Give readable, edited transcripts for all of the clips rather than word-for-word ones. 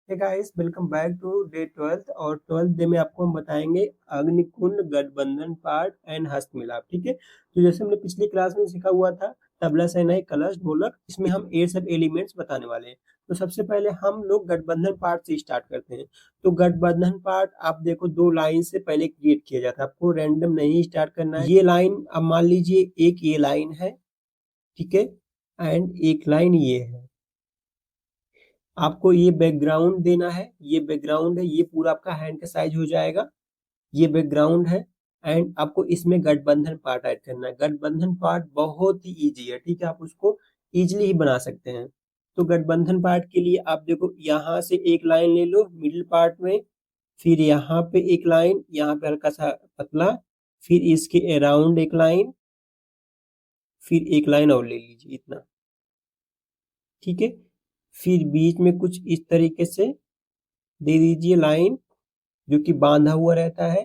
Hey guys, welcome back to day 12th और 12th day में आपको हम बताएंगे अग्निकुंड, गठबंधन पाठ एंड हस्तमिलाप। ठीक है, तो जैसे हमने पिछली क्लास में सीखा हुआ था तबला, शहनाई, कलश, ढोलक, इसमें हम ये सब एलिमेंट्स बताने वाले हैं। तो सबसे पहले हम लोग गठबंधन पाठ से स्टार्ट करते हैं। तो गठबंधन पाठ आप देखो, दो लाइन से पहले क्रिएट किया जाता है, आपको रैंडम नहीं स्टार्ट करना है। ये लाइन अब मान लीजिए एक ये लाइन है, ठीक है, एंड एक लाइन ये है। आपको ये बैकग्राउंड देना है, ये बैकग्राउंड है, ये पूरा आपका हैंड का साइज हो जाएगा, ये बैकग्राउंड है। एंड आपको इसमें गठबंधन पार्ट ऐड करना है। गठबंधन पार्ट बहुत ही इजी है, ठीक है, आप उसको इजीली ही बना सकते हैं। तो गठबंधन पार्ट के लिए आप देखो, यहाँ से एक लाइन ले लो मिडिल पार्ट में, फिर यहाँ पे एक लाइन, यहाँ पे हल्का सा पतला, फिर इसके अराउंड एक लाइन, फिर एक लाइन और ले लीजिए, इतना, ठीक है। फिर बीच में कुछ इस तरीके से दे दीजिए लाइन, जो कि बांधा हुआ रहता है,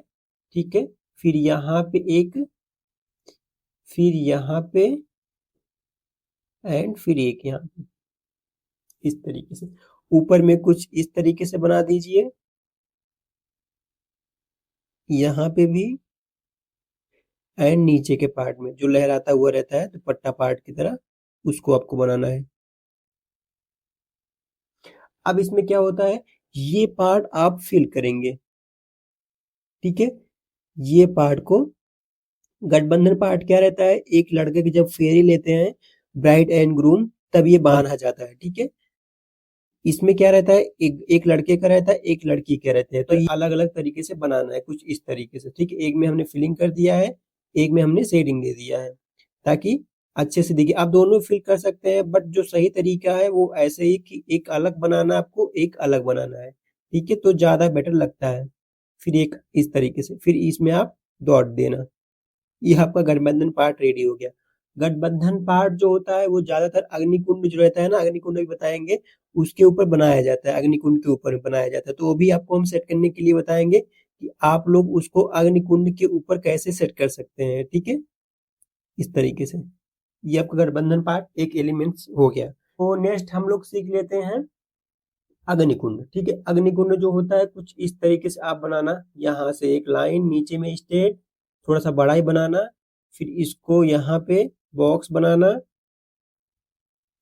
ठीक है। फिर यहाँ पे एक, फिर यहाँ पे, एंड फिर एक यहाँ पे, इस तरीके से। ऊपर में कुछ इस तरीके से बना दीजिए, यहाँ पे भी, एंड नीचे के पार्ट में जो लहराता हुआ रहता है दुपट्टा पार्ट की तरह, उसको आपको बनाना है। अब इसमें क्या होता है, ये पार्ट आप फिल करेंगे, ठीक है। ये पार्ट को, गठबंधन पार्ट क्या रहता है, एक लड़के की जब फेरी लेते हैं ब्राइड एंड ग्रूम, तब ये बांधा जाता है, ठीक है। इसमें क्या रहता है, एक लड़के का रहता है, एक लड़की के रहते हैं। तो ये अलग अलग तरीके से बनाना है, कुछ इस तरीके से, ठीक है। एक में हमने फिलिंग कर दिया है, एक में हमने शेडिंग दे दिया है, ताकि अच्छे से दिखे। आप दोनों फिल कर सकते हैं, बट जो सही तरीका है वो ऐसे ही कि एक अलग बनाना है आपको, एक अलग बनाना है, ठीक है, तो ज्यादा बेटर लगता है। फिर एक इस तरीके से, फिर इसमें आप डॉट देना। ये आपका गठबंधन पार्ट रेडी हो गया। गठबंधन पार्ट जो होता है वो ज्यादातर अग्निकुंड जो रहता है ना, अग्निकुंड भी बताएंगे, उसके ऊपर बनाया जाता है, अग्निकुंड के ऊपर बनाया जाता है। तो वो भी आपको हम सेट करने के लिए बताएंगे कि आप लोग उसको अग्निकुंड के ऊपर कैसे सेट कर सकते हैं, ठीक है, इस तरीके से। ये आपका गठबंधन पार्ट एक एलिमेंट्स हो गया। तो नेक्स्ट हम लोग सीख लेते हैं अग्निकुंड, ठीक है। अग्निकुंड जो होता है कुछ इस तरीके से आप बनाना, यहाँ से एक लाइन नीचे में स्ट्रेट, थोड़ा सा बड़ा ही बनाना, फिर इसको यहाँ पे बॉक्स बनाना,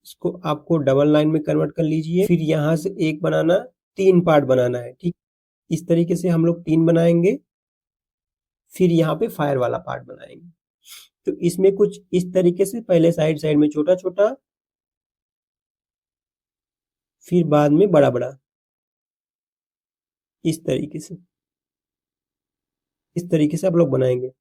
इसको आपको डबल लाइन में कन्वर्ट कर लीजिए, फिर यहाँ से एक बनाना, तीन पार्ट बनाना है, ठीक। इस तरीके से हम लोग तीन बनाएंगे, फिर यहाँ पे फायर वाला पार्ट बनाएंगे। तो इसमें कुछ इस तरीके से पहले साइड साइड में छोटा छोटा, फिर बाद में बड़ा बड़ा, इस तरीके से, इस तरीके से आप लोग बनाएंगे।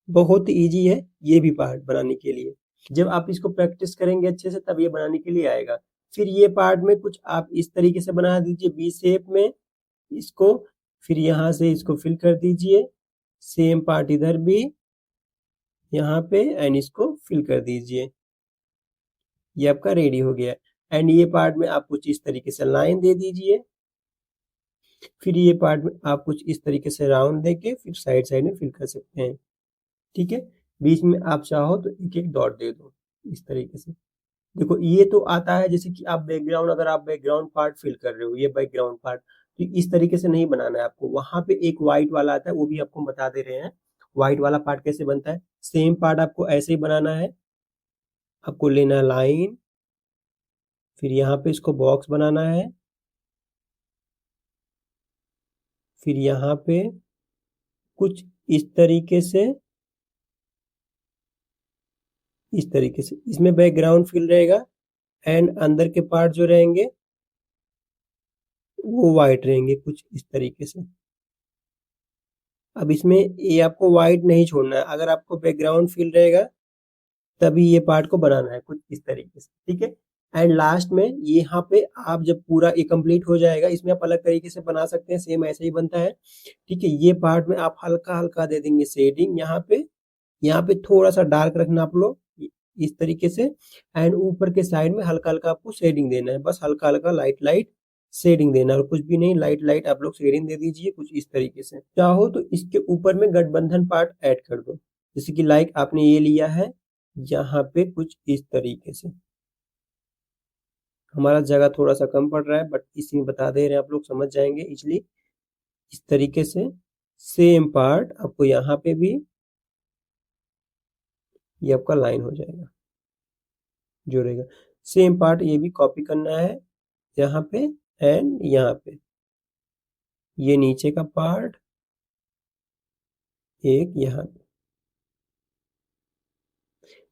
बहुत इजी है ये भी पार्ट बनाने के लिए। जब आप इसको प्रैक्टिस करेंगे अच्छे से, तब ये बनाने के लिए आएगा। फिर ये पार्ट में कुछ आप इस तरीके से बना दीजिए बी शेप में इसको, फिर यहाँ से इसको फिल कर दीजिए, सेम पार्ट इधर भी यहाँ पे, एंड इसको फिल कर दीजिए। ये आपका रेडी हो गया। एंड ये पार्ट में आप कुछ इस तरीके से लाइन दे दीजिए, फिर ये पार्ट में आप कुछ इस तरीके से राउंड देके फिर साइड साइड में फिल कर सकते हैं, ठीक है। बीच में आप चाहो तो एक एक डॉट दे दो, इस तरीके से। देखो ये तो आता है, जैसे कि आप बैकग्राउंड, अगर आप बैकग्राउंड पार्ट फिल कर रहे हो, ये बैकग्राउंड पार्ट, तो इस तरीके से नहीं बनाना है आपको। वहां पे एक व्हाइट वाला आता है, वो भी आपको बता दे रहे हैं व्हाइट वाला पार्ट कैसे बनता है। सेम पार्ट आपको ऐसे ही बनाना है। आपको लेना लाइन, फिर यहाँ पे इसको बॉक्स बनाना है, फिर यहाँ पे कुछ इस तरीके से, इस तरीके से इसमें बैकग्राउंड फिल रहेगा, एंड अंदर के पार्ट जो रहेंगे वो व्हाइट रहेंगे, कुछ इस तरीके से। अब इसमें ये आपको व्हाइट नहीं छोड़ना है, अगर आपको बैकग्राउंड फिल रहेगा तभी ये पार्ट को बनाना है, कुछ इस तरीके से, ठीक है। एंड लास्ट में यहाँ पे आप जब पूरा ये कंप्लीट हो जाएगा, इसमें आप अलग तरीके से बना सकते हैं, सेम ऐसे ही बनता है, ठीक है। ये पार्ट में आप हल्का हल्का दे देंगे शेडिंग, यहाँ पे थोड़ा सा डार्क रखना आप लोग, इस तरीके से। एंड ऊपर के साइड में हल्का हल्का आपको शेडिंग देना है, बस हल्का हल्का लाइट लाइट शेडिंग देना, और कुछ भी नहीं, लाइट लाइट आप लोग शेडिंग दे दीजिए, कुछ इस तरीके से। चाहो तो इसके ऊपर में गठबंधन पार्ट ऐड कर दो, जैसे कि लाइक आपने ये लिया है यहाँ पे कुछ इस तरीके से, हमारा जगह थोड़ा सा कम पड़ रहा है, बट इसी में बता दे रहे हैं, आप लोग समझ जाएंगे इजली। इस तरीके से सेम पार्ट आपको यहाँ पे भी ये आपका लाइन हो जाएगा, जुड़ेगा। सेम पार्ट ये भी कॉपी करना है यहाँ पे एंड यहाँ पे। ये नीचे का पार्ट एक यहाँ पे।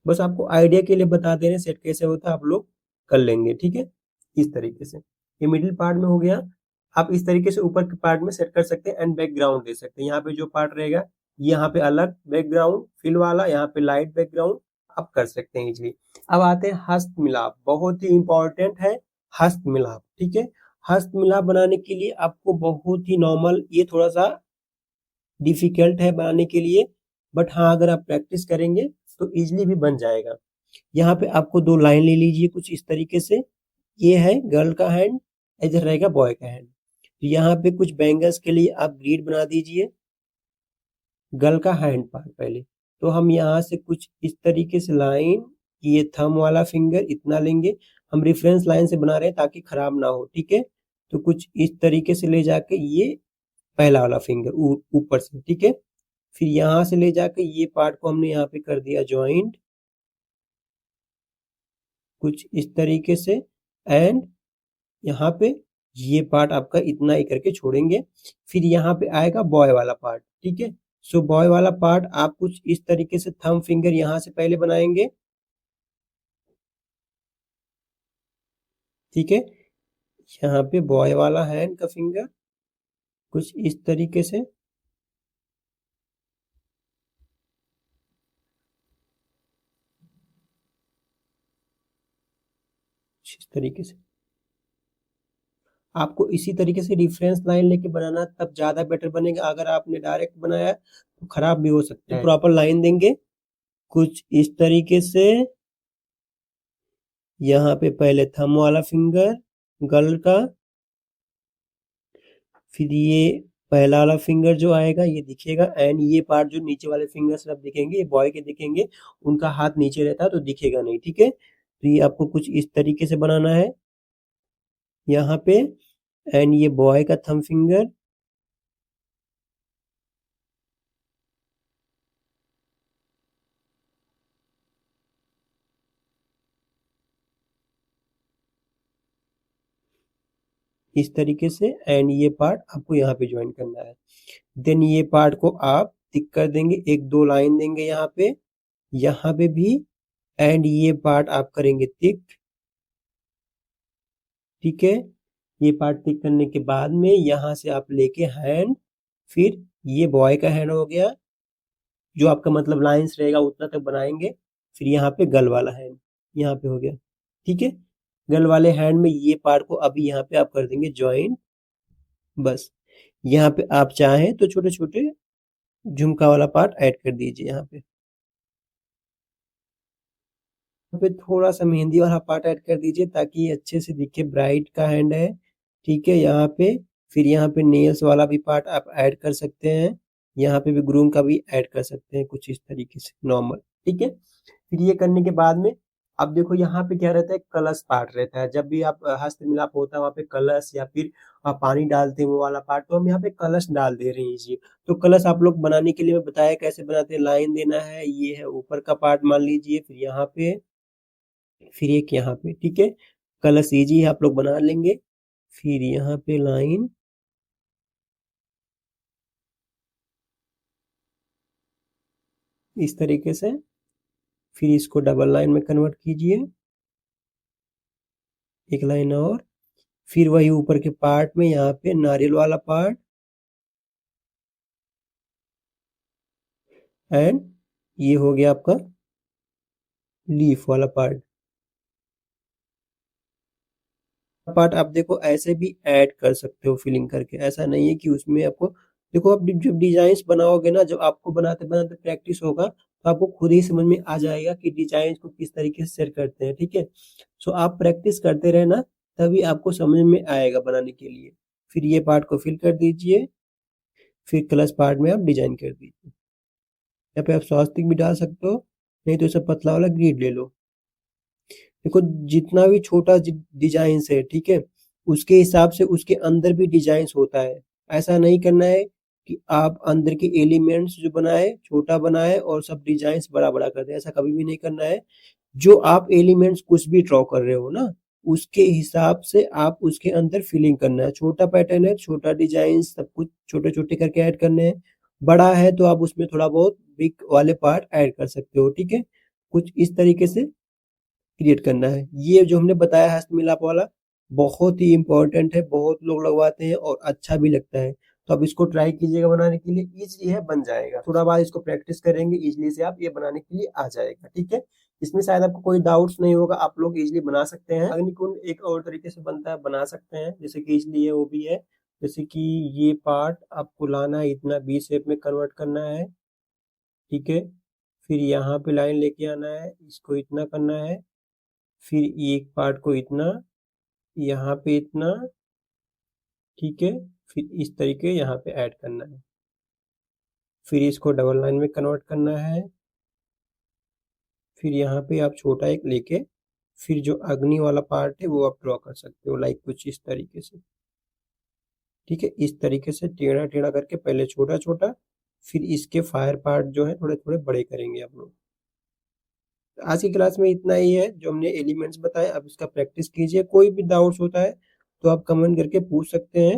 बस आपको आइडिया के लिए बता दे रहे हैं, सेट कैसे होता है आप लोग कर लेंगे, ठीक है। इस तरीके से ये मिडिल पार्ट में हो गया। आप इस तरीके से ऊपर के पार्ट में सेट कर सकते हैं एंड बैकग्राउंड दे सकते हैं। यहाँ पे जो पार्ट रहेगा यहाँ पे अलग बैकग्राउंड फिल वाला, यहाँ पे लाइट बैकग्राउंड आप कर सकते हैं इजिली। अब आते हैं हस्त मिलाप, बहुत ही इंपॉर्टेंट है हस्त मिलाप, ठीक है। हस्त मिलाप बनाने के लिए आपको बहुत ही नॉर्मल, ये थोड़ा सा डिफिकल्ट है बनाने के लिए, बट हाँ अगर आप प्रैक्टिस करेंगे तो इजिली भी बन जाएगा। यहाँ पे आपको दो लाइन ले लीजिए कुछ इस तरीके से। ये है गर्ल का हैंड, इधर रहेगा बॉय का हैंड। तो यहाँ पे कुछ बैंगल्स के लिए आप ग्रिड बना दीजिए। गर्ल का हैंड पार्ट पहले तो हम यहाँ से कुछ इस तरीके से लाइन, ये थंब वाला फिंगर इतना लेंगे। हम रेफरेंस लाइन से बना रहे हैं ताकि खराब ना हो, ठीक है। तो कुछ इस तरीके से ले जाके ये पहला वाला फिंगर ऊपर से, ठीक है। फिर यहाँ से ले जाके ये पार्ट को हमने यहाँ पे कर दिया ज्वाइंट कुछ इस तरीके से एंड यहाँ पे ये पार्ट आपका इतना ही करके छोड़ेंगे। फिर यहाँ पे आएगा बॉय वाला पार्ट, ठीक है। सो बॉय वाला पार्ट आप कुछ इस तरीके से थंब फिंगर यहाँ से पहले बनाएंगे, ठीक है। यहाँ पे बॉय वाला हैंड का फिंगर कुछ इस तरीके से, इस तरीके से आपको इसी तरीके से रेफरेंस लाइन लेके बनाना, तब ज्यादा बेटर बनेगा। अगर आपने डायरेक्ट बनाया तो खराब भी हो सकता है। प्रॉपर लाइन देंगे कुछ इस तरीके से। यहाँ पे पहले थंब वाला फिंगर गर्ल का, फिर ये पहला वाला फिंगर जो आएगा ये दिखेगा एंड ये पार्ट जो नीचे वाले फिंगर सब दिखेंगे ये बॉय के दिखेंगे, उनका हाथ नीचे रहता है तो दिखेगा नहीं, ठीक है। तो ये आपको कुछ इस तरीके से बनाना है यहाँ पे एंड ये बॉय का थंब फिंगर इस तरीके से एंड ये पार्ट आपको यहाँ पे ज्वाइन करना है। देन ये पार्ट को आप टिक कर देंगे, एक दो लाइन देंगे यहाँ पे भी एंड ये पार्ट आप करेंगे टिक, ठीक है। ये पार्ट टिक करने के बाद में यहाँ से आप लेके हैंड, फिर ये बॉय का हैंड हो गया, जो आपका मतलब लाइंस रहेगा उतना तक बनाएंगे। फिर यहाँ पे गर्ल वाला हैंड यहाँ पे हो गया, ठीक है। गर्ल वाले हैंड में ये पार्ट को अभी यहाँ पे आप कर देंगे ज्वाइन। बस यहाँ पे आप चाहें तो छोटे छोटे झुमका वाला पार्ट ऐड कर दीजिए यहाँ पे थोड़ा सा मेहंदी वाला पार्ट ऐड कर दीजिए ताकि ये अच्छे से दिखे, ब्राइड का हैंड है, ठीक है। यहाँ पे फिर यहाँ पे नेल्स वाला भी पार्ट आप ऐड कर सकते हैं, यहाँ पे भी ग्रूम का भी ऐड कर सकते हैं कुछ इस तरीके से नॉर्मल, ठीक है। फिर ये करने के बाद में अब देखो यहाँ पे क्या रहता है, कलश पार्ट रहता है। जब भी आप हस्त मिलाप होता है वहाँ पे कलश या फिर आप पानी डालते हैं वो वाला पार्ट, तो हम यहाँ पे कलश डाल दे रहे हैं जी। तो कलश आप लोग बनाने के लिए मैं बताया कैसे बनाते हैं। लाइन देना है, ये है ऊपर का पार्ट मान लीजिए, फिर यहाँ पे फिर एक यहाँ पे, ठीक है। कलश इजी है आप लोग बना लेंगे। फिर यहाँ पे लाइन इस तरीके से, फिर इसको डबल लाइन में कन्वर्ट कीजिए एक लाइन और, फिर वही ऊपर के पार्ट में यहाँ पे नारियल वाला पार्ट एंड ये हो गया आपका लीफ वाला पार्ट। पार्ट आप देखो ऐसे भी ऐड कर सकते हो फिलिंग करके, ऐसा नहीं है कि उसमें आपको, देखो आप जब डिजाइन बनाओगे ना, जब आपको बनाते बनाते प्रैक्टिस होगा तो आपको खुद ही समझ में आ जाएगा कि डिजाइन को किस तरीके से सेट करते हैं, ठीक है। सो आप प्रैक्टिस करते रहना तभी आपको समझ में आएगा बनाने के लिए। फिर ये पार्ट को फिल कर दीजिए, फिर क्लच पार्ट में आप डिजाइन कर दीजिए। यहाँ पे आप स्वास्तिक भी डाल सकते हो, नहीं तो सब पतला वाला ग्रिड ले लो। देखो जितना भी छोटा डिजाइन है, ठीक है, उसके हिसाब से उसके अंदर भी डिजाइन होता है। ऐसा नहीं करना है कि आप अंदर के एलिमेंट्स जो बनाए छोटा बनाए और सब डिजाइन बड़ा बड़ा कर दे, ऐसा कभी भी नहीं करना है। जो आप एलिमेंट्स कुछ भी ड्रॉ कर रहे हो ना, उसके हिसाब से आप उसके अंदर फिलिंग करना है। छोटा पैटर्न है, छोटा डिजाइन, सब कुछ छोटे छोटे करके ऐड करने हैं। बड़ा है तो आप उसमें थोड़ा बहुत बिग वाले पार्ट ऐड कर सकते हो, ठीक है। कुछ इस तरीके से क्रिएट करना है। ये जो हमने बताया है हस्तमिलाप वाला, बहुत ही इंपॉर्टेंट है, बहुत लोग लगवाते हैं और अच्छा भी लगता है। तो आप इसको ट्राई कीजिएगा बनाने के लिए, इजी है, बन जाएगा। थोड़ा बाद इसको प्रैक्टिस करेंगे, इजली से आप ये बनाने के लिए आ जाएगा, ठीक है। इसमें शायद आपको कोई डाउट्स नहीं होगा, आप लोग इजली बना सकते हैं। अग्निकुंड एक और तरीके से बनता है, बना सकते हैं, जैसे कि इजली है वो भी है। जैसे कि ये पार्ट आपको लाना है, इतना बी शेप में कन्वर्ट करना है, ठीक है। फिर यहाँ पे लाइन लेके आना है, इसको इतना करना है। फिर एक पार्ट को इतना, यहाँ पे इतना, ठीक है। फिर इस तरीके यहाँ पे ऐड करना है। फिर इसको डबल लाइन में कन्वर्ट करना है। फिर यहाँ पे आप छोटा एक लेके फिर जो अग्नि वाला पार्ट है वो आप ड्रॉ कर सकते हो, लाइक कुछ इस तरीके से, ठीक है। इस तरीके से टेढ़ा टेढ़ा करके पहले छोटा छोटा, फिर इसके फायर पार्ट जो है थोड़े थोड़े बड़े करेंगे आप लोग। आज की क्लास में इतना ही है जो हमने एलिमेंट्स बताए। अब इसका प्रैक्टिस कीजिए, कोई भी डाउट्स होता है तो आप कमेंट करके पूछ सकते हैं।